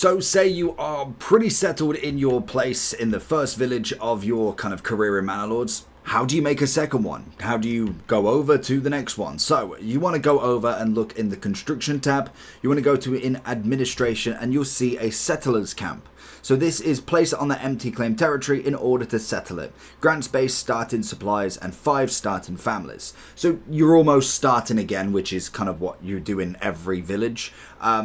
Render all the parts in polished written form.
So say you are pretty settled in your place in the first village of your kind of career in Manor Lords. How do you make a second one? How do you go over to the next one? So you want to go over and look in the construction tab. You want to go to in administration and you'll see a settlers camp. So this is place it on the empty claim territory in order to settle it. Grant space, starting supplies, and 5 starting families. So you're almost starting again, which is kind of what you do in every village.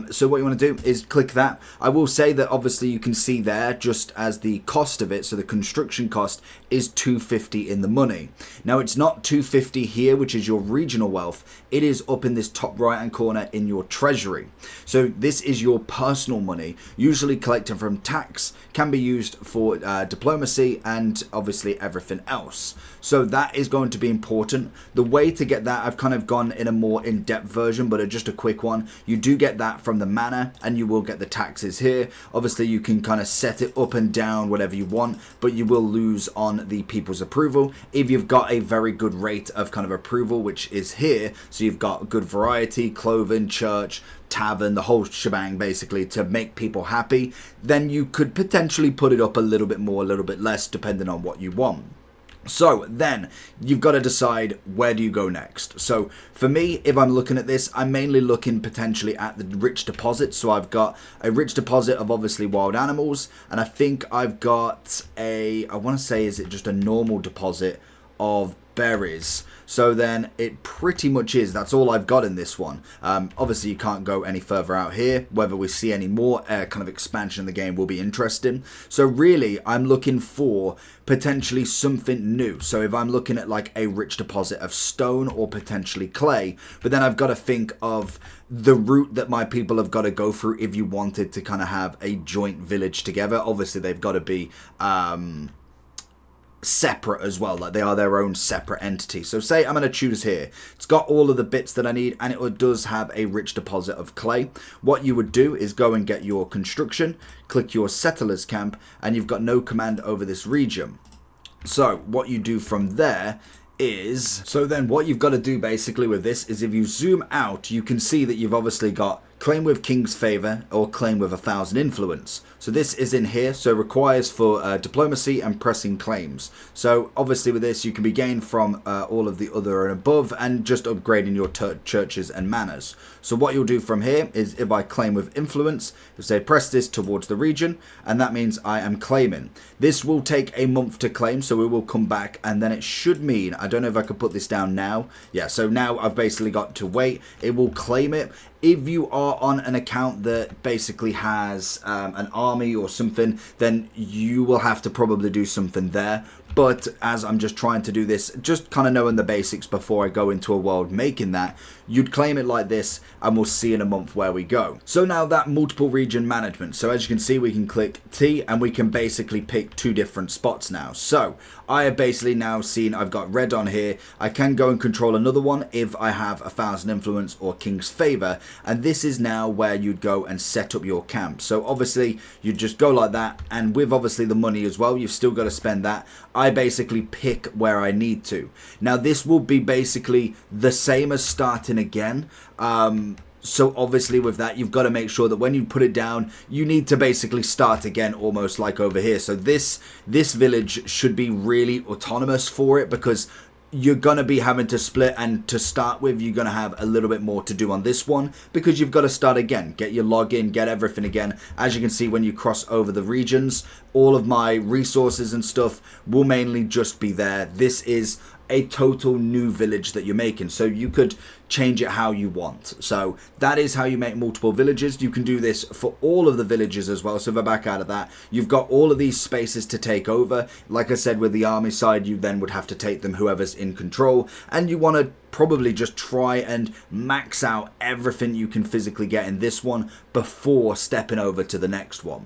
So what you want to do is click that. I will say that obviously you can see there just as the cost of it, so the construction cost is 250 in the money. Now it's not 250 here, which is your regional wealth. It is up in this top right hand corner in your treasury. So this is your personal money, usually collected from tax, can be used for diplomacy and obviously everything else. So that is going to be important. The way to get that, I've kind of gone in a more in-depth version, but just a quick one. You do get that from the manor and you will get the taxes here. Obviously you can kind of set it up and down whatever you want, but you will lose on the people's approval if you've got a very good rate of kind of approval, which is here. So you've got good variety, clothing, church, tavern, the whole shebang basically to make people happy. Then you could potentially put it up a little bit more, a little bit less, depending on what you want. So then you've got to decide where do you go next. So for me, if I'm looking at this, I'm mainly looking potentially at the rich deposit. So I've got a rich deposit of obviously wild animals, and I think I've got I want to say, is it just a normal deposit of berries? So then it pretty much is, that's all I've got in this one. Obviously you can't go any further out here. Whether we see any more kind of expansion in the game will be interesting. So really I'm looking for potentially something new. So if I'm looking at like a rich deposit of stone or potentially clay, but then I've got to think of the route that my people have got to go through if you wanted to kind of have a joint village together. Obviously they've got to be separate as well, like they are their own separate entity. So say I'm going to choose here, it's got all of the bits that I need and it does have a rich deposit of clay. What you would do is go and get your construction, click your settlers camp, and you've got no command over this region. So what you do from there is, so then what you've got to do basically with this is if you zoom out, you can see that you've obviously got claim with king's favor or claim with 1,000 influence. So this is in here, so requires for diplomacy and pressing claims. So obviously with this you can be gained from all of the other and above and just upgrading your churches and manors. So what you'll do from here is if I claim with influence, you'll say press this towards the region, and that means I am claiming. This will take a month to claim, so we will come back and then it should mean, I don't know if I could put this down now. Yeah, so now I've basically got to wait. It will claim it. If you are on an account that basically has an army or something, then you will have to probably do something there. But as I'm just trying to do this, just kind of knowing the basics before I go into a world making that, you'd claim it like this and we'll see in a month where we go. So now that multiple region management. So as you can see, we can click T and we can basically pick 2 different spots now. So I have basically now seen I've got red on here. I can go and control another one if I have 1,000 influence or king's favor. And this is now where you'd go and set up your camp. So obviously you just go like that, and with obviously the money as well, you've still got to spend that. I basically pick where I need to. Now this will be basically the same as starting again. So obviously with that, you've got to make sure that when you put it down, you need to basically start again, almost like over here. So this village should be really autonomous for it, because you're going to be having to split, and to start with, you're going to have a little bit more to do on this one because you've got to start again, get your login, get everything again. As you can see, when you cross over the regions, all of my resources and stuff will mainly just be there. This is a total new village that you're making, so you could change it how you want. So that is how you make multiple villages. You can do this for all of the villages as well. So if I back out of that, you've got all of these spaces to take over. Like I said, with the army side, you then would have to take them whoever's in control, and you want to probably just try and max out everything you can physically get in this one before stepping over to the next one.